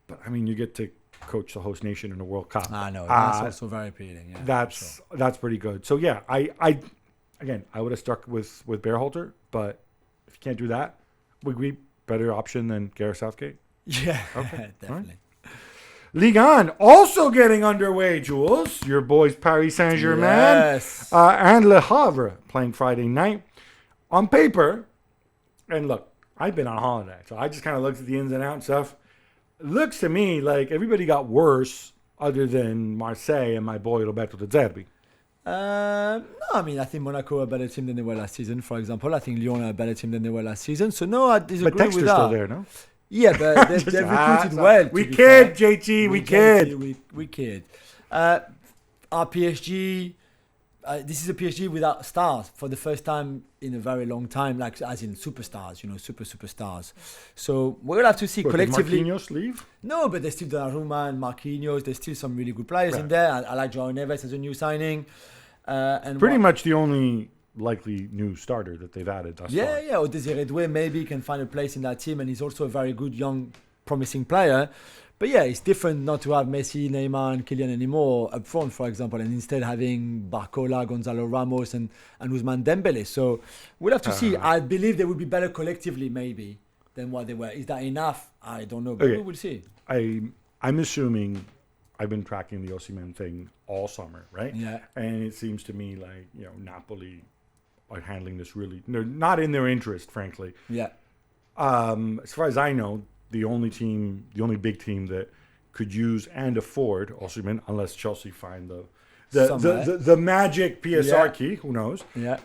But, I mean, you get to coach the host nation in a World Cup. I know. That's also very appealing. Yeah, that's pretty good. So, yeah, I would have stuck with Berhalter. But if you can't do that, would we better option than Gareth Southgate? Yeah, okay. Definitely. Right. Ligue 1 also getting underway, Jules. Your boys Paris Saint-Germain and Le Havre playing Friday night. On paper, and look, I've been on holiday, so I just kind of looked at the ins and outs stuff. It looks to me like everybody got worse other than Marseille and my boy Roberto De Zerbi. No, I mean, I think Monaco are a better team than they were last season, for example. I think Lyon are a better team than they were last season. So, no, I disagree with that. But Textor's still there, no? Yeah, but they've recruited well. We kid, JT, we kid. We kid. Our PSG, this is a PSG without stars for the first time in a very long time, like as in superstars, superstars. So we're going to have to see collectively. Did Marquinhos leave? No, but there's still Donnarumma and Marquinhos. There's still some really good players in there. I like João Neves as a new signing. And pretty much the only likely new starter that they've added thus far. Yeah, or Desiré Doué maybe can find a place in that team, and he's also a very good young promising player. But yeah, it's different not to have Messi, Neymar and Kylian anymore up front, for example, and instead having Barcola, Gonzalo Ramos and Ousmane Dembele. So we'll have to see. I believe they will be better collectively maybe than what they were. Is that enough? I don't know, but we will see. I'm assuming I've been tracking the Osimhen thing all summer, right? Yeah. And it seems to me like, Napoli are handling this really, they're not in their interest, frankly. Yeah. As far as I know, the only big team that could use and afford Osimhen, unless Chelsea find the magic PSR key, who knows? Yeah.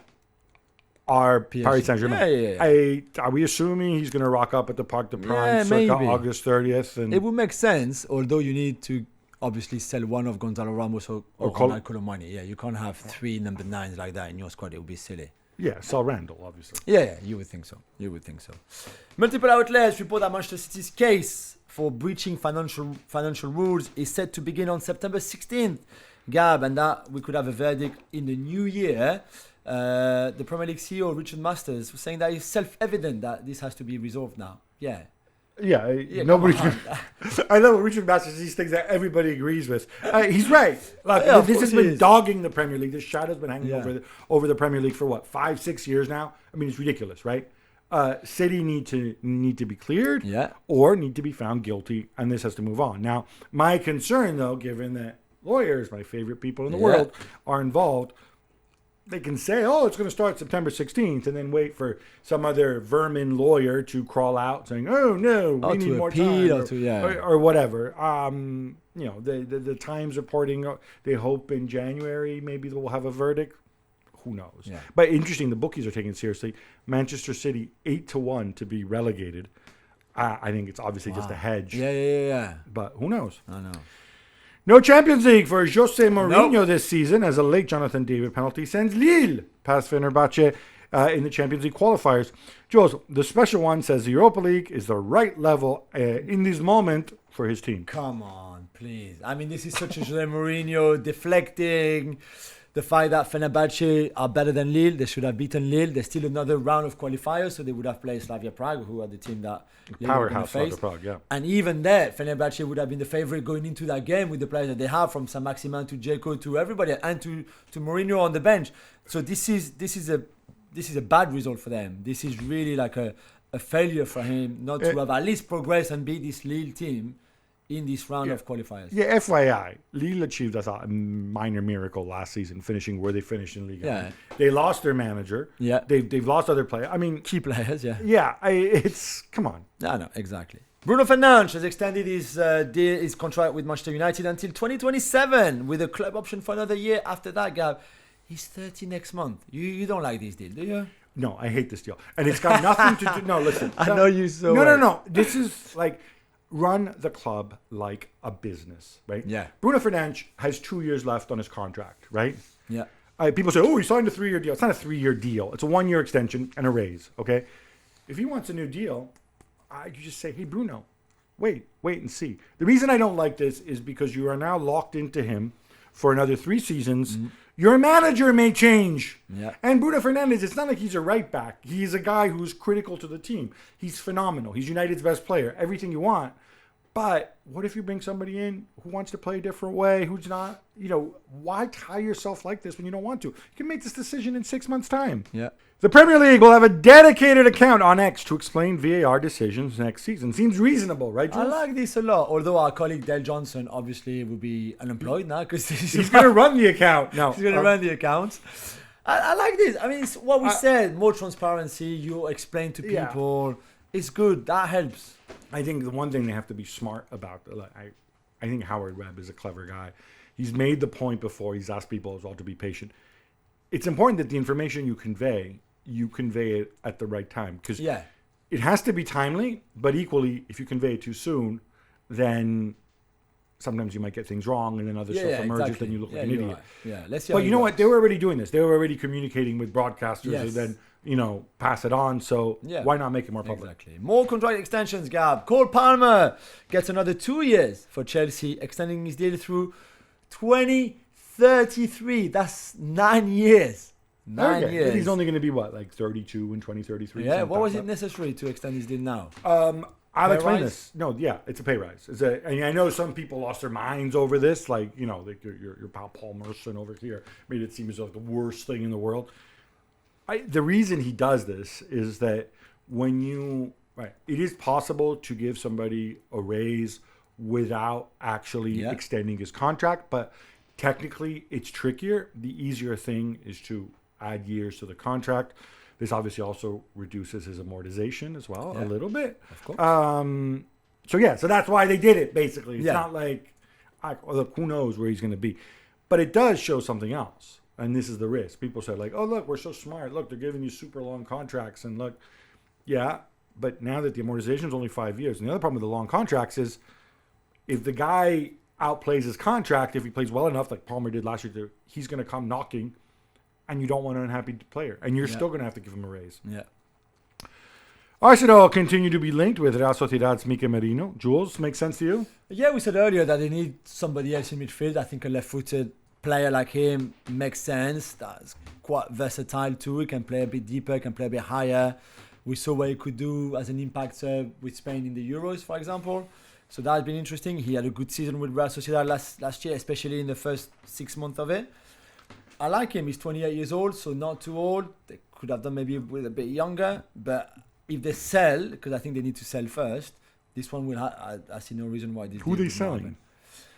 Are Paris Saint-Germain. Yeah. Are we assuming he's going to rock up at the Parc des Princes circa August 30th? And it would make sense, although you need to obviously sell one of Gonzalo Ramos or Ronald Colomani. Yeah, you can't have 3 number 9s like that in your squad. It would be silly. Yeah, sell Randall, obviously. Yeah, you would think so. Multiple outlets report that Manchester City's case for breaching financial rules is set to begin on September 16th. Gab, and that we could have a verdict in the new year. The Premier League CEO, Richard Masters, was saying that it's self-evident that this has to be resolved now. Yeah, nobody. I love Richard Masters. These things that everybody agrees with. He's right. Look, this has been dogging the Premier League. This shadow's been hanging over the Premier League for what, 5-6 years now. I mean, it's ridiculous, right? City need to be cleared, or need to be found guilty, and this has to move on. Now, my concern, though, given that lawyers, my favorite people in the world, are involved. They can say, it's going to start September 16th, and then wait for some other vermin lawyer to crawl out saying, oh, no, we need more time, or whatever. The Times reporting, they hope in January maybe they'll have a verdict. Who knows? Yeah. But interesting, the bookies are taking it seriously. Manchester City, 8-1 to be relegated. I think it's obviously just a hedge. Yeah. But who knows? I know. No Champions League for Jose Mourinho this season, as a late Jonathan David penalty sends Lille past Fenerbahce in the Champions League qualifiers. Jules, the special one says the Europa League is the right level in this moment for his team. Come on, please. I mean, this is such a Jose Mourinho deflecting. The fact that Fenerbahce are better than Lille, they should have beaten Lille. There's still another round of qualifiers, so they would have played Slavia Prague, who are the team that Powerhouse Slavia Prague, yeah. And even there, Fenerbahce would have been the favorite going into that game with the players that they have, from Saint-Maximin to Dzeko to everybody, and to Mourinho on the bench. So this is a bad result for them. This is really like a failure for him not to have at least progressed and beat this Lille team in this round of qualifiers. Yeah, FYI, Lille achieved, I thought, a minor miracle last season, finishing where they finished in Liga. Yeah. They lost their manager. Yeah. They've lost other players. I mean, Key players, yeah. Yeah, it's, come on. No, exactly. Bruno Fernandes has extended his contract with Manchester United until 2027 with a club option for another year after that, Gab. He's 30 next month. You don't like this deal, do you? No, I hate this deal. And it's got nothing to do... No, listen. I know you so No. This is like... Run the club like a business, right? Yeah. Bruno Fernandes has 2 years left on his contract, right? Yeah. People say, he signed a 3-year deal. It's not a 3-year deal. It's a 1-year extension and a raise, okay? If he wants a new deal, you just say, hey, Bruno, wait and see. The reason I don't like this is because you are now locked into him for another 3 seasons. Mm-hmm. Your manager may change. Yeah. And Bruno Fernandes, it's not like he's a right back. He's a guy who's critical to the team. He's phenomenal. He's United's best player. Everything you want. But what if you bring somebody in who wants to play a different way, who's not, why tie yourself like this when you don't want to? You can make this decision in 6 months' time. Yeah. The Premier League will have a dedicated account on X to explain VAR decisions next season. Seems reasonable, right, Jules? I like this a lot. Although our colleague Dale Johnson obviously will be unemployed now because he's going to run the account. No, he's going to run the account. I like this. I mean, it's what we said. More transparency. You explain to people. Yeah. It's good. That helps. I think the one thing they have to be smart about, I think Howard Webb is a clever guy. He's made the point before. He's asked people as well to be patient. It's important that the information you convey it at the right time. Because it has to be timely, but equally, if you convey it too soon, then sometimes you might get things wrong, and then other stuff emerges, exactly. Then you look like an idiot. Right. Yeah, let's see. But you know what? They were already doing this. They were already communicating with broadcasters and then, pass it on. So why not make it more public? Exactly. More contract extensions, Gab. Cole Palmer gets another 2 years for Chelsea, extending his deal through 2033. That's 9 years. 9 years. He's only going to be, 32 in 2033? Yeah, what was it necessary to extend his deal now? I'll explain this. No, it's a pay rise. I know some people lost their minds over this, like your pal Paul Merson over here made it seem as though the worst thing in the world. The reason he does this is that it is possible to give somebody a raise without actually extending his contract, but technically it's trickier. The easier thing is to add years to the contract. This obviously also reduces his amortization as well a little bit. Of course. So that's why they did it, basically. It's not like, look, who knows where he's going to be. But it does show something else. And this is the risk. People say, oh, look, we're so smart. Look, they're giving you super long contracts. And look, but now that the amortization is only 5 years. And the other problem with the long contracts is if the guy outplays his contract, if he plays well enough, like Palmer did last year, he's going to come knocking. And you don't want an unhappy player. And you're still going to have to give him a raise. Yeah. Arsenal continue to be linked with Real Sociedad's Mikel Merino. Jules, makes sense to you? Yeah, we said earlier that they need somebody else in midfield. I think a left-footed player like him makes sense. That's quite versatile too. He can play a bit deeper, can play a bit higher. We saw what he could do as an impact sub with Spain in the Euros, for example. So that's been interesting. He had a good season with Real Sociedad last year, especially in the first 6 months of it. I like him. He's 28 years old, so not too old. They could have done maybe with a bit younger. But if they sell, because I think they need to sell first, this one will I see no reason why this. Who are they selling?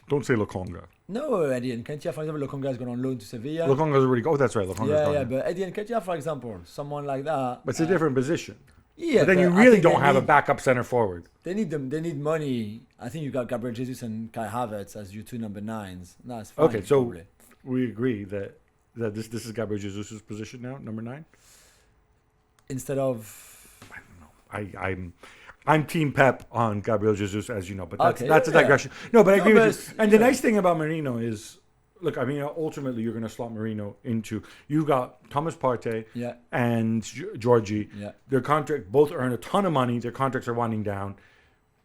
Don't say Lokonga. No, Eddie Nketiah, for example. Lokonga has gone on loan to Sevilla. Lokonga's already gone. Oh, that's right. Lokonga's gone. Yeah, but Eddie Nketiah, for example, someone like that. But it's a different position. Yeah, but then you really don't have a backup center forward. They need them. They need money. I think you got Gabriel Jesus and Kai Havertz as your 2 number 9s. That's fine. Okay, so probably. We agree that this is Gabriel Jesus' position now, number 9? Instead of... I don't know. I'm Team Pep on Gabriel Jesus, as you know, but that's a yeah. digression. No, but I agree with you. And the yeah. nice thing about Marino is, look, I mean, ultimately you're going to slot Marino into. You've got Thomas Partey Yeah. and Georgie. Yeah. Their contract both earn a ton of money. Their contracts are winding down.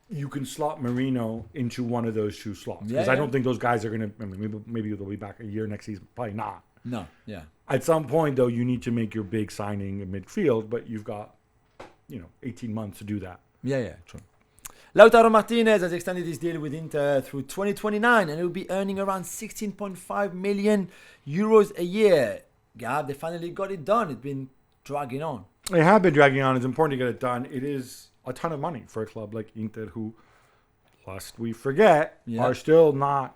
You can slot Marino into one of those two slots because I don't think those guys are going to. I mean, maybe they'll be back a year next season. Probably not. No. Yeah. At some point, though, you need to make your big signing in midfield, but you've got 18 months to do that. Yeah, true. Lautaro Martinez has extended his deal with Inter through 2029 and he'll be earning around 16.5 million euros a year. Gab, they finally got it done. It's been dragging on. They have been dragging on. It's important to get it done. It is a ton of money for a club like Inter, who, lest we forget, are still not,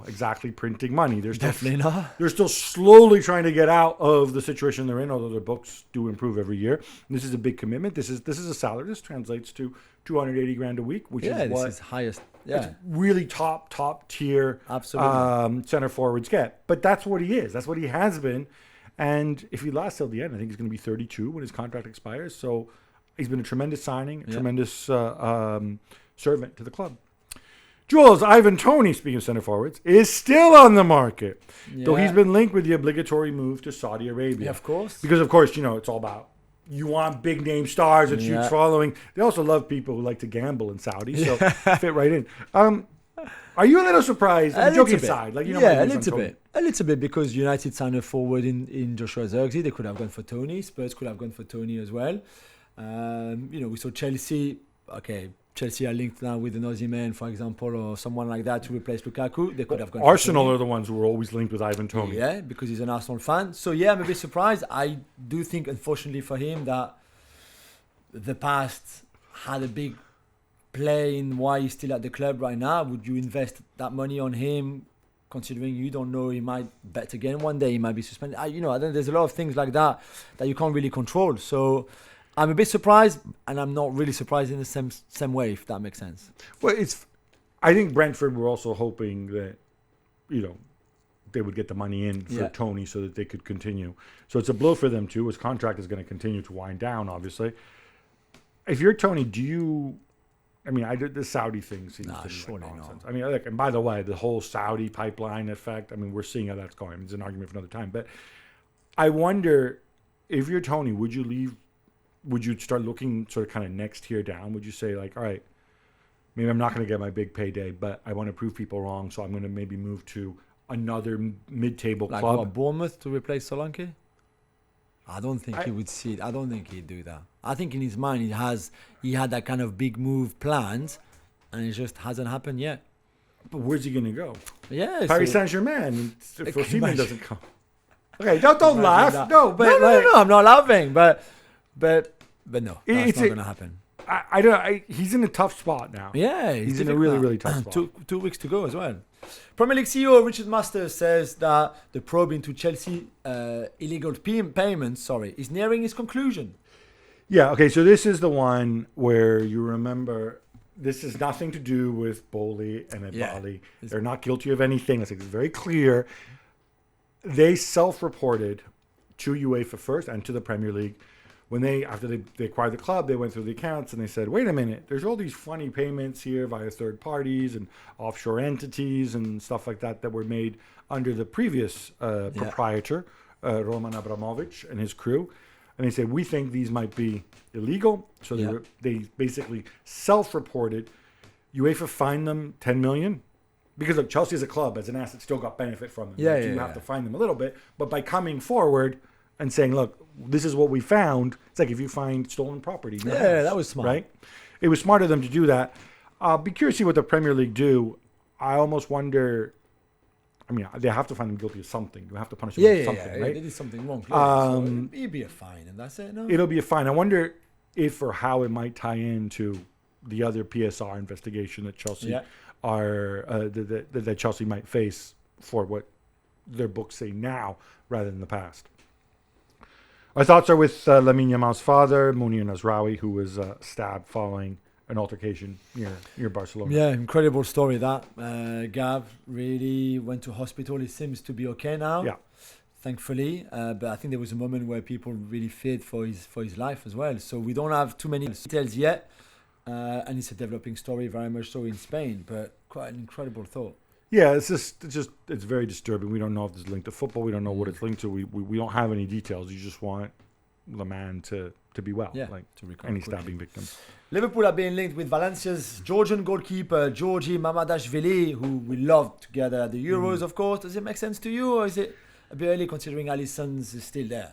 exactly printing money. They're still, Definitely not. They're still slowly trying to get out of the situation they're in, although their books do improve every year. And this is a big commitment. This is a salary. This translates to 280 grand a week, which is what is highest. Yeah, really top tier. Absolutely. Center forwards get. But that's what he is. That's what he has been. And if he lasts till the end, I think he's going to be 32 when his contract expires. So he's been a tremendous signing, a tremendous servant to the club. Jules, Ivan Toney, speaking of center forwards, is still on the market. Though he's been linked with the obligatory move to Saudi Arabia. Yeah, of course. Because, of course, it's all about you want big name stars that huge following. They also love people who like to gamble in Saudi, so fit right in. Are you a little surprised? Joking aside, a little bit, because United signed a forward in Joshua Zirkzee. They could have gone for Toney. Spurs could have gone for Toney as well. We saw Chelsea. Okay, Chelsea are linked now with an Osimhen, for example, or someone like that to replace Lukaku. They could have gone. Arsenal are the ones who are always linked with Ivan Toney. Yeah, because he's an Arsenal fan. So yeah, I'm a bit surprised. I do think, unfortunately for him, that the past had a big play in why he's still at the club right now. Would you invest that money on him, considering you don't know, he might bet again one day, he might be suspended? I think there's a lot of things like that you can't really control. So I'm a bit surprised, and I'm not really surprised in the same way, if that makes sense. Well, I think Brentford were also hoping that, they would get the money in for Toney so that they could continue. So it's a blow for them too. His contract is going to continue to wind down, obviously. If you're Toney, the Saudi thing seems to be like nonsense. Not. And by the way, the whole Saudi pipeline effect, we're seeing how that's going. It's an argument for another time. But I wonder, if you're Toney, would you leave? Would you start looking sort of kind of next tier down? Would you say, like, all right, maybe I'm not going to get my big payday, but I want to prove people wrong, so I'm going to maybe move to another mid-table club? Like what, Bournemouth to replace Solanke? I don't think he would see it. I don't think he'd do that. I think in his mind he had that kind of big move planned, and it just hasn't happened yet. But where's he going to go? Yeah, Paris Saint-Germain. If Osimhen doesn't come. Okay, don't laugh. That. No, but no, I'm not laughing. But no, that's not going to happen. I don't. He's in a tough spot now. Yeah, he's in a really, really tough spot. 2 weeks to go as well. Premier League CEO Richard Masters says that the probe into Chelsea illegal payments, is nearing its conclusion. Yeah. Okay. So this is the one where you remember this is nothing to do with Boli and Ebali. They're not guilty of anything. It's very clear. They self-reported to UEFA first and to the Premier League. When after they acquired the club, they went through the accounts and they said, wait a minute, there's all these funny payments here via third parties and offshore entities and stuff like that were made under the previous proprietor, Roman Abramovich and his crew. And they said, we think these might be illegal. So they basically self-reported. UEFA fined them 10 million. Because look, Chelsea as a club, as an asset, still got benefit from them. You have to fine them a little bit. But by coming forward and saying, look, this is what we found. It's like if you find stolen property. That was smart. Right? It was smart of them to do that. I'll be curious to see what the Premier League do. I almost wonder, they have to find them guilty of something. You have to punish them for something, right? They did something wrong. So it'll be a fine, and that's it, no? It'll be a fine. I wonder if or how it might tie into the other PSR investigation that Chelsea that Chelsea might face for what their books say now rather than the past. Our thoughts are with Lamine Yamal's father, Mounir Nasraoui, who was stabbed following an altercation near Barcelona. Yeah, incredible story that. Gab really went to hospital. He seems to be okay now. Yeah. Thankfully, but I think there was a moment where people really feared for his life as well. So we don't have too many details yet, and it's a developing story, very much so in Spain, but quite an incredible thought. Yeah, it's very disturbing. We don't know if it's linked to football. We don't know what it's linked to. We don't have any details. You just want the man to be well, like to recover any quickly. stabbing victims. Liverpool are being linked with Valencia's Georgian goalkeeper, Georgi Mamadashvili, who we loved together at the Euros, of course. Does it make sense to you, or is it a bit early considering Alisson's is still there?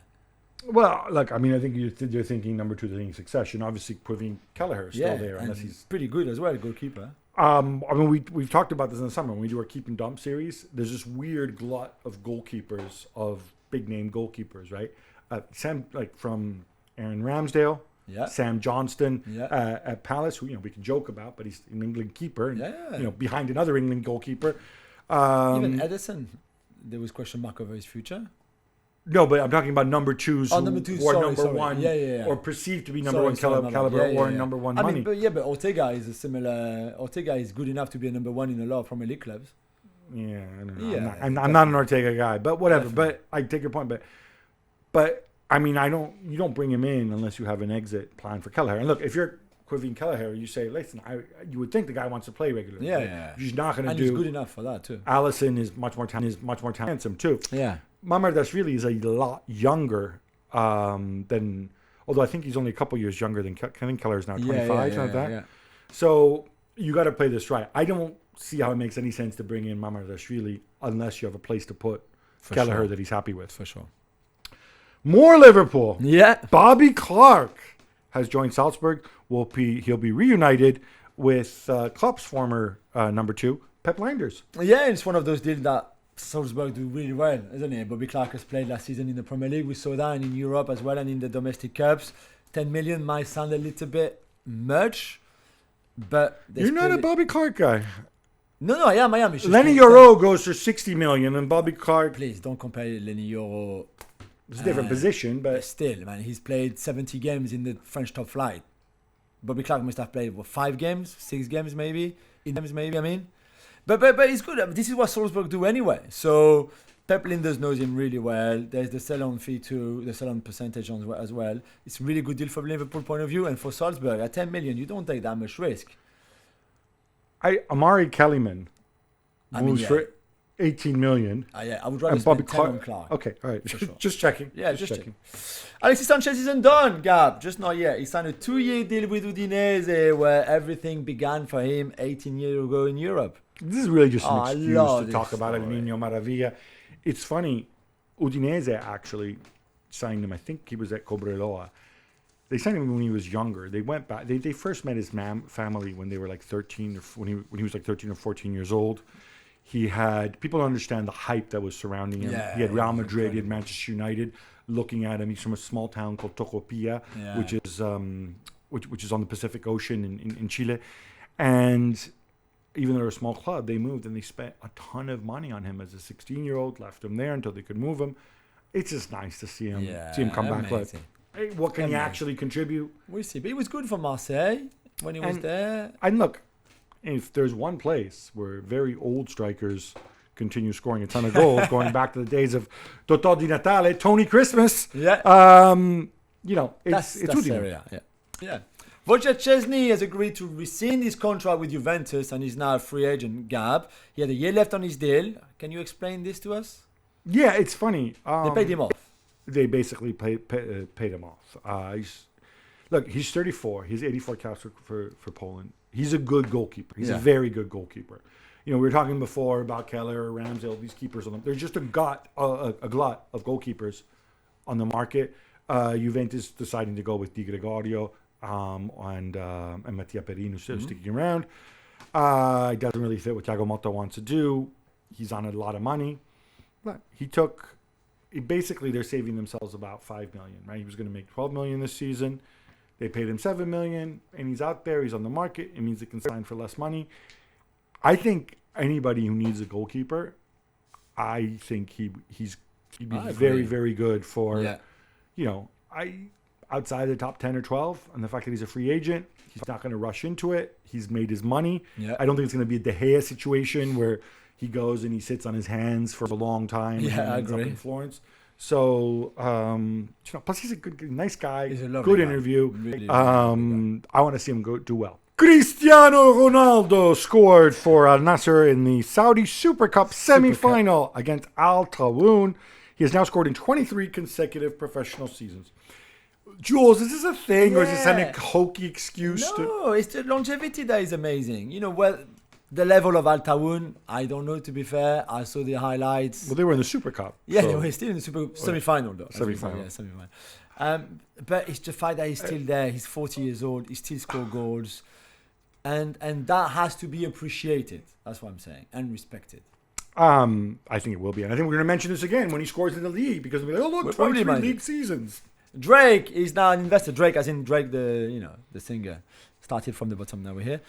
Well, look, I mean, I think you're thinking number two, thinking succession. Obviously, Quivin Kelleher is still there, unless he's pretty good as well, goalkeeper. I mean, we've talked about this in the summer when we do our keep and dump series. There's this weird glut of goalkeepers, of big name goalkeepers, right? Sam, like from Aaron Ramsdale, Sam Johnston at Palace, who we can joke about, but he's an England keeper, and, behind another England goalkeeper. Even Edison, there was question mark over his future. No, but I'm talking about number twos who are number one, or perceived to be number one caliber, or number one money. I mean, but Ortega is a similar. Ortega is good enough to be a number one in a lot of Premier League clubs. Yeah, I don't know. Yeah, I'm not an Ortega guy, but whatever. Definitely. But I take your point. But I mean, you don't bring him in unless you have an exit plan for Kelleher. And look, if you're Quivin Kelleher, you say, listen, you would think the guy wants to play regularly. Yeah. He's not going to do. And he's good enough for that too. Allison is much more handsome too. Yeah. Mamardashvili is a lot younger than, although I think he's only a couple years younger than I think Kelleher's now 25, something like that. Yeah. So you got to play this right. I don't see how it makes any sense to bring in Mamardashvili unless you have a place to put Kelleher that he's happy with. For sure. More Liverpool. Yeah. Bobby Clark has joined Salzburg. He'll be reunited with Klopp's former number two, Pep Lijnders. Yeah, it's one of those deals that Salzburg do really well, isn't it? Bobby Clark has played last season in the Premier League. We saw that, and in Europe as well, and in the domestic cups. 10 million might sound a little bit much, but you're not a Bobby Clark guy. No, I am. Lenny Yoro goes for 60 million, and Bobby Clark. Please don't compare Lenny Yoro. It's a different position, but still, man, he's played 70 games in the French top flight. Bobby Clark must have played 5 games, 6 games maybe, I mean. But it's good. I mean, this is what Salzburg do anyway. So Pep Lijnders knows him really well. There's the sell-on fee too, the sell-on percentage as well. It's a really good deal from Liverpool point of view, and for Salzburg at 10 million, you don't take that much risk. Amari Kellyman moves for 18 million. I would rather spend 10 on Clark. Okay, all right. Sure. Just checking. Yeah, just checking. Alexis Sanchez isn't done, Gab. Just not yet. He signed a 2-year deal with Udinese, where everything began for him 18 years ago in Europe. This is really just an excuse to talk about El Niño Maravilla. It's funny. Udinese actually signed him. I think he was at Cobreloa. They signed him when he was younger. They went back. They first met his family when they were like 13, or when he was like 13 or 14 years old. He had, people don't understand the hype that was surrounding him. He had Real Madrid, he had Manchester United looking at him. He's from a small town called Tocopilla, which is on the Pacific Ocean in Chile. And even though they're a small club, they moved and they spent a ton of money on him as a 16-year-old, left him there until they could move him. It's just nice to see him come back. Like, hey, what can he actually contribute? We'll see. But he was good for Marseille when he was there. And look, if there's one place where very old strikers continue scoring a ton of goals, going back to the days of Totò Di Natale, Toney Christmas, it's Serie A. Yeah. Wojciech Szczesny has agreed to rescind his contract with Juventus and is now a free agent. Gab, he had a year left on his deal. Can you explain this to us? Yeah, it's funny. They paid him off. They basically paid him off. He's 34. He's 84 caps for Poland. He's a good goalkeeper. He's a very good goalkeeper. We were talking before about Keller, Ramsdale, these keepers on them. There's just a glut of goalkeepers on the market. Juventus deciding to go with Di Gregorio and Mattia Perino sticking around. It doesn't really fit what Thiago Motta wants to do. He's on a lot of money. But basically they're saving themselves about $5 million, right? He was going to make $12 million this season. They paid him $7 million, and he's out there. He's on the market. It means they can sign for less money. I think anybody who needs a goalkeeper, I think he'd be very, very good for, outside the top 10 or 12. And the fact that he's a free agent, he's not going to rush into it. He's made his money. Yeah. I don't think it's going to be a De Gea situation where he goes and he sits on his hands for a long time. Yeah, I ends up agree. in Florence. So, plus he's a nice guy, He's a lovely good guy. interview. Really I want to see him do well. Cristiano Ronaldo scored for Al Nassr in the Saudi Super Cup semi-final against Al Tawoun. He has now scored in 23 consecutive professional seasons. Jules, is this a thing, or is this a hokey excuse? No, it's the longevity that is amazing. You know, well, the level of Al Tawoun, I don't know, to be fair. I saw the highlights. Well, they were in the Super Cup. Yeah, they were still in the Super semi-final, though. Semi-final. Yeah, semi-final. But it's the fact that he's still there. He's 40 years old. He still scores goals. And that has to be appreciated. That's what I'm saying. And respected. I think it will be. And I think we're going to mention this again when he scores in the league, because we'll be like, oh, look, 23 league seasons. Drake is now an investor. Drake, as in Drake, the singer. Started from the bottom, now we're here.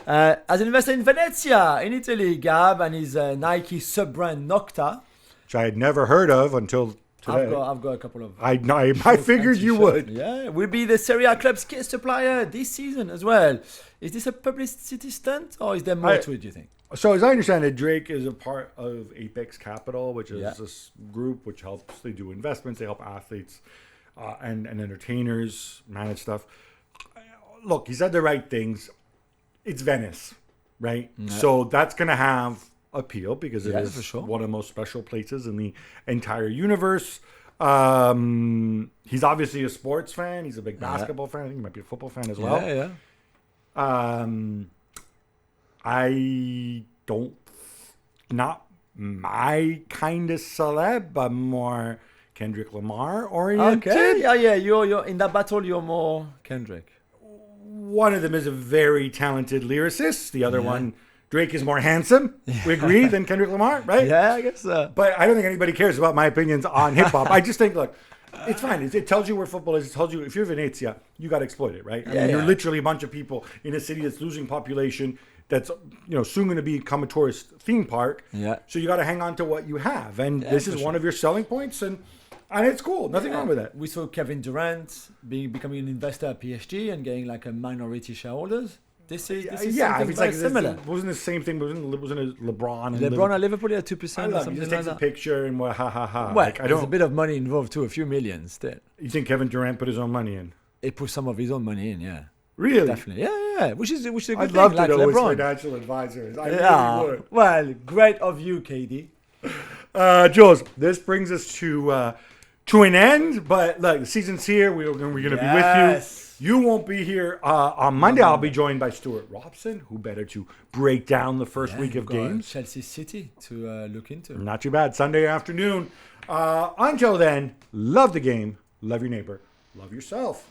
As an investor in Venezia, in Italy, Gab and his Nike sub-brand Nocta. Which I had never heard of until today. I've got a couple of... I figured you would. Yeah, will be the Serie A club's kit supplier this season as well. Is this a publicity stunt, or is there more to it, do you think? So as I understand it, Drake is a part of Apex Capital, which is this group which helps, they do investments, they help athletes and entertainers manage stuff. Look, he said the right things. It's Venice, right? Yeah. So that's going to have appeal because it is one of the most special places in the entire universe. He's obviously a sports fan. He's a big basketball fan. I think he might be a football fan as well. Yeah. I don't, not my kind of celeb, but more Kendrick Lamar oriented. Okay, yeah. You're in that battle. You're more Kendrick. One of them is a very talented lyricist. The other one, Drake, is more handsome. We agree than Kendrick Lamar, right? Yeah, I guess so. But I don't think anybody cares about my opinions on hip hop. I just think, look, it's fine. It tells you where football is. It tells you if you're Venezia, you got to exploit it, right? I mean, you're literally a bunch of people in a city that's losing population. That's soon going to become a tourist theme park. Yeah. So you got to hang on to what you have, and this is one of your selling points, and it's cool. Nothing wrong with that. We saw Kevin Durant becoming an investor at PSG and getting like a minority shareholders. This is it's like similar. It wasn't the same thing. Wasn't it LeBron? LeBron at Liverpool at 2% or something. He just takes a picture and ha. Well, there's a bit of money involved too, a few million still. You think Kevin Durant put his own money in? He put some of his own money in, yeah. Really? Definitely. Yeah. Which is a good thing. I'd love to know his LeBron. financial advisors. I really would. Well, great of you, KD. Jules, this brings us to an end, but look, the season's here. We're going to be with you. You won't be here on Monday. I'll be joined by Stuart Robson, who better to break down the first week of games. Chelsea City to look into. Not too bad. Sunday afternoon. Until then, love the game, love your neighbor, love yourself.